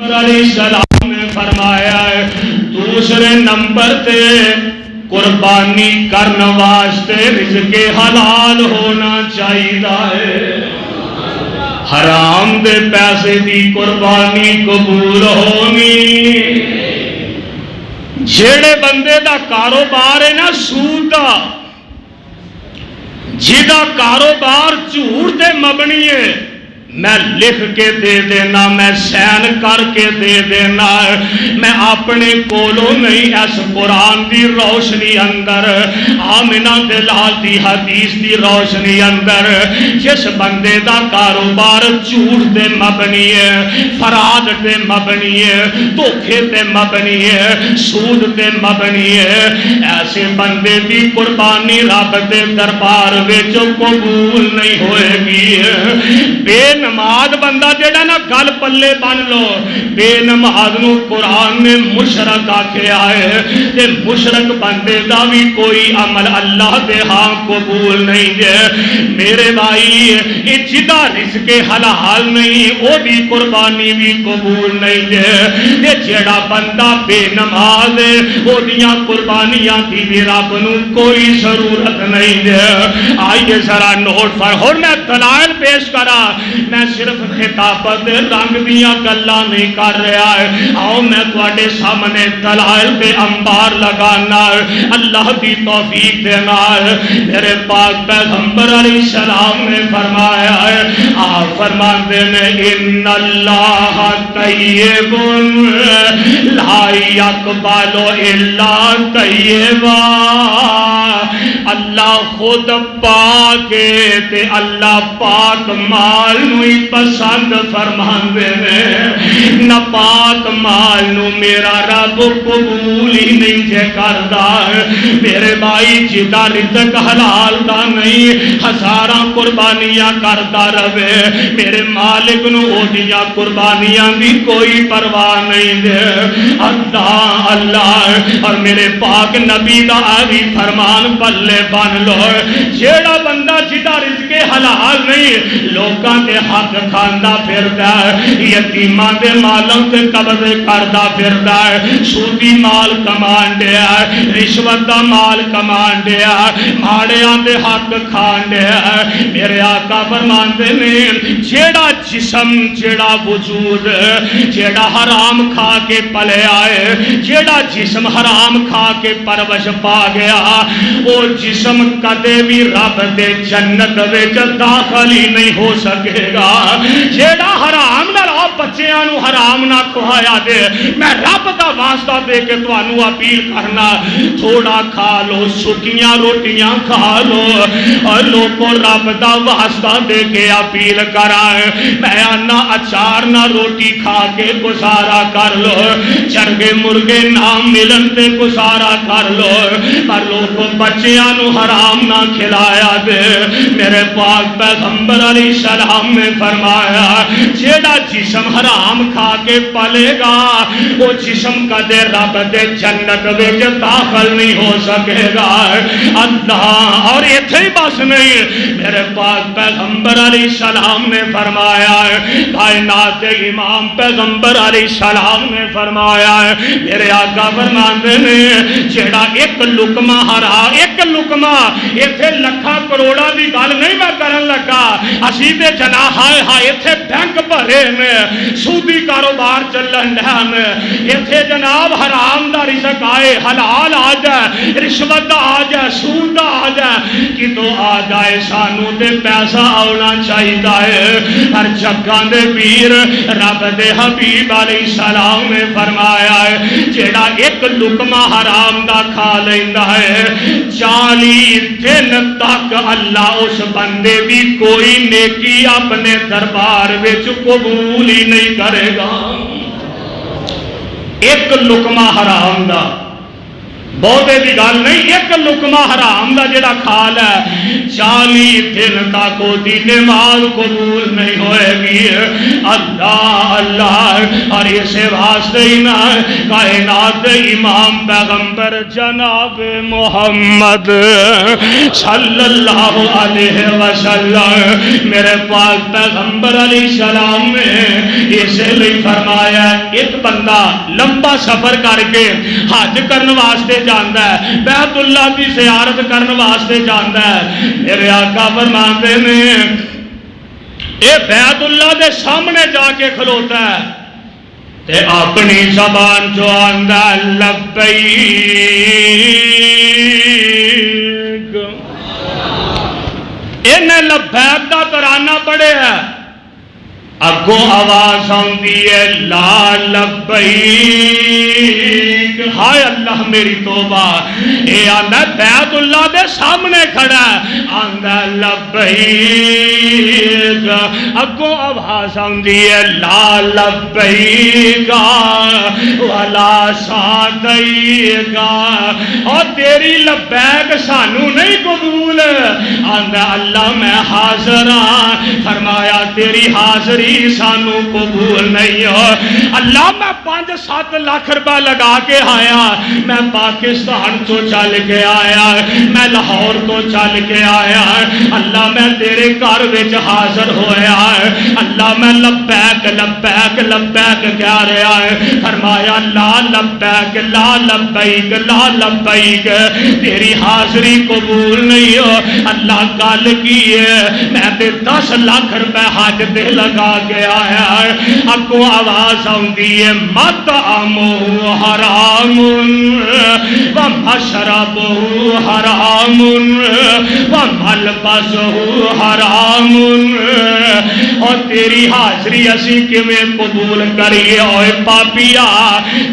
علیہ السلام نے فرمایا ہے دوسرے نمبر تے قربانی کرنے واسطے رزق حلال ہونا چاہیے، حرام دے پیسے دی قربانی قبول ہونی۔ جیڑے بندے دا کاروبار ہے نا سود دا، جیدا کاروبار جھوٹ تے مبنی ہے، میں لکھ کے دے دینا، میں سین کر کے دے دینا، میں اپنے کولوں نہیں اس قرآن دی روشنی اندر، آمنہ دلال دی حدیث دی روشنی اندر، جس بندے دا کاروبار جھوٹ دے مبنی ہے، فراد دے مبنی ہے، دھوکے دے مبنی ہے، سود دے مبنی ہے، ایسے بندے دی قربانی رب دے دربار وچ قبول نہیں ہوئے گی۔ بے نماز بندہ جڑا نا گل پلے بن لو، بے نماز نو قرآن نے مشرک آکھیا ہے، تے مشرک بندے دا بھی کوئی عمل اللہ دے ہاں قبول نہیں ہے۔ میرے بھائی یہ جدا رزق حلال نہیں او دی قربانی بھی قبول نہیں ہے۔ تے جڑا بندہ بے نماز ہے او دیاں قربانیاں دی بھی رب نو کوئی ضرورت نہیں ہے۔ آئیے ذرا نوٹ پر ہن میں دلائل پیش کرا، میں صرف خطابت رنگ دیاں گلاں نہیں کر رہا ہے، آؤ میں تواڈے سامنے دلائل تے انبار لگانا، اللہ دی توفیق دے نال۔ میرے پاک پیغمبر علیہ السلام نے فرمایا ہے، آپ فرماتے ہیں ان اللہ طیب لا یقبل الا طیبا، اللہ خود پاک تے اللہ پاک مال نو ہی پسند فرماندے نے، نہ پاک مال نو میرا رب قبول ہی نہیں جے کردا۔ میرے بھائی جدا رزق حلال دا نہیں ہزاراں قربانیاں کردا رہے، میرے مالک نو او دیاں قربانیاں دی کوئی پرواہ نہیں دے۔ اللہ اللہ اور میرے پاک نبی دا بھی فرمان پلے بن لو، جیڑا بندہ جدا رزق حلال نہیں لوکاں دے حق کھاندا پھردا ہے، یتیماں دے مالاں تے قبضے کردا پھردا ہے، سودی مال کمان ڈیا ہے، رشوت دا مال کمان ڈیا ہے، ماڑیاں دے حق کھان ڈیا ہے۔ میرے آقا فرماندے نے جیڑا جسم جیڑا وجود جیڑا حرام کھا کے پلے آئے، جیڑا جسم حرام کھا کے پرورش پا گیا، وہ جسم کدے بھی رب دے جنت وچ داخل ہی نہیں ہو سکے گا۔ جیڑا حرام نہ رہو بچیاں نو حرام نہ کھوایا دے، میں رب دا واسطہ دے کے توانو اپیل کرنا، تھوڑا کھا لو، سکیاں روٹیاں کھا لو، اور لوگوں رب دا واسطہ دے کے اپیل کرا ہے، میں آنا اچار نہ روٹی کھا کے گزارا کر لو، چرگے مرگے نہ ملن تے گزارا کر لو، پر لوگوں بچیاں نو حرام نہ کھلایا دے۔ میرے پاک پیغمبر علیہ السلام نے فرمایا جیڑا جسم حرام کھا کے پلے گا وہ جسم کدے رب دے جنت وچ داخل نہیں ہو سکے گا۔ اللہ اور ایتھے ہی بس نہیں، میرے پاک پیغمبر علیہ السلام نے فرمایا ہے، کائنات امام پیغمبر علیہ السلام نے فرمایا ہے، میرے آقا فرماندے نے جیڑا ایک لقمہ حرام، ایک لقمہ ایتھے لکھاں کروڑاں دی گل نہیں میں کرن لگا، اسی تے جنا ہائے ہائے ایتھے بینک بھرے نے، سودی کاروبار چلن ڈیا نے، ایتھے جناب حرام دا رزق آئے، حلال آ جائے، رشوت دا آ جائے، سود دا آ جائے، کتوں آ جائے سانو تے پیسہ آنا چاہیے ہے۔ ہر جگہ دے پیر رب دے حبیب علیہ السلام نے فرمایا ہے جیڑا ایک لقمہ حرام دا کھا لیندا ہے 40 دن تک اللہ اس بندے دی کوئی نیکی اپنے دربار وچ قبول ہی نہیں کرے گا۔ ایک لقمہ حرام دا بہتے کی گل نہیں، ایک لقمہ حرام دا جڑا کھا لے 40 دن تک دی نماز قبول نہیں ہوئے گی۔ اللہ اللہ، اور اسے واسطے ہی نہ کائنات امام پیغمبر جناب محمد صلی اللہ علیہ وسلم میرے پاک پیغمبر علیہ السلام نے اسے لیے فرمایا ایک بندہ لمبا سفر کر کے حج کرنے واسطے جاندا ہے، بیت اللہ کی زیارت کرنے واسطے جاندا ہے، میرے آقا فرماتے ہیں اے بیت اللہ دے سامنے جا کے کھلوتا ہے تے اپنی زبان جو آندا لبیک، انہیں لبیک دا ترانہ پڑے ہے، اگوں آواز آندی ہے لا لبیک، ہائے اللہ میری توبہ، اے آندا بیت اللہ دے سامنے کھڑا ہے، آندا لبیک، اگوں آواز آندی ہے لا لبیک ولا سعدیک، اور تیری لبیک سانو نہیں قبول، آندا اللہ میں حاضر ہاں، فرمایا تیری حاضری سانو قبول نہیں ہو، اللہ میں 5-7 لاکھ روپے لگا کے آیا، میں پاکستان تو چل کے آیا، میں لاہور تو چل کے آیا، اللہ میں تیرے گھر وچ حاضر ہویا، اللہ میں لبیک لبیک لبیک کہہ رہا ہے، فرمایا لا لبیک لا لبیک لا لبیک، تیری حاضری قبول نہیں ہو، اللہ گل کی ہے میں تے 10 لاکھ روپے حج تے لگا کے آیا ہے، اگوں آواز آندی ہے مطعمہ حرام ومشربہ حرام وملبسہ حرام، اور تیری حاضری اسی کیویں قبول کریے، اوے پاپیا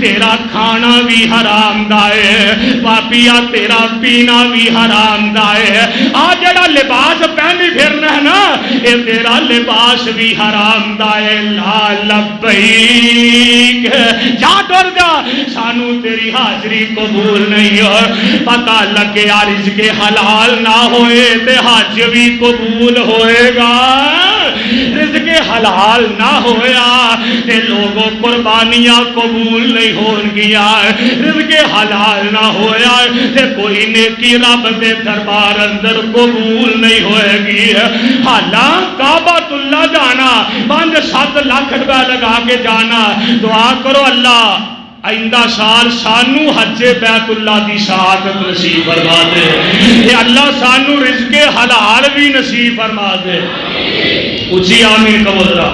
تیرا کھانا بھی حرام دا ہے، پاپیا تیرا پینا بھی حرام دا ہے، آ جڑا لباس پہنی پھرنا ہے نا اے تیرا لباس بھی حرام دا ہے، لا لبیک، جا ڈر جا سانو تیری حاضری قبول نہیں ہو، پتہ لگے رزق حلال نہ ہوئے تے حج بھی قبول ہوئے گا، رزق حلال نہ ہویا تے لوگوں قربانیاں قبول نہیں ہون گیا، رزق حلال نہ ہویا تے کوئی نیکی رب دے دربار اندر قبول نہیں ہوئے گی، حالاں کعبۃ اللہ جانا 5-7 لاکھ روپے لگا کے جانا، دعا کرو اللہ آئندہ سال سانو حج بیت اللہ دی سعادت نصیب فرما دے، اے اللہ سانو رزق حلال بھی نصیب فرما دے، اچھی آمین کہو ذرا۔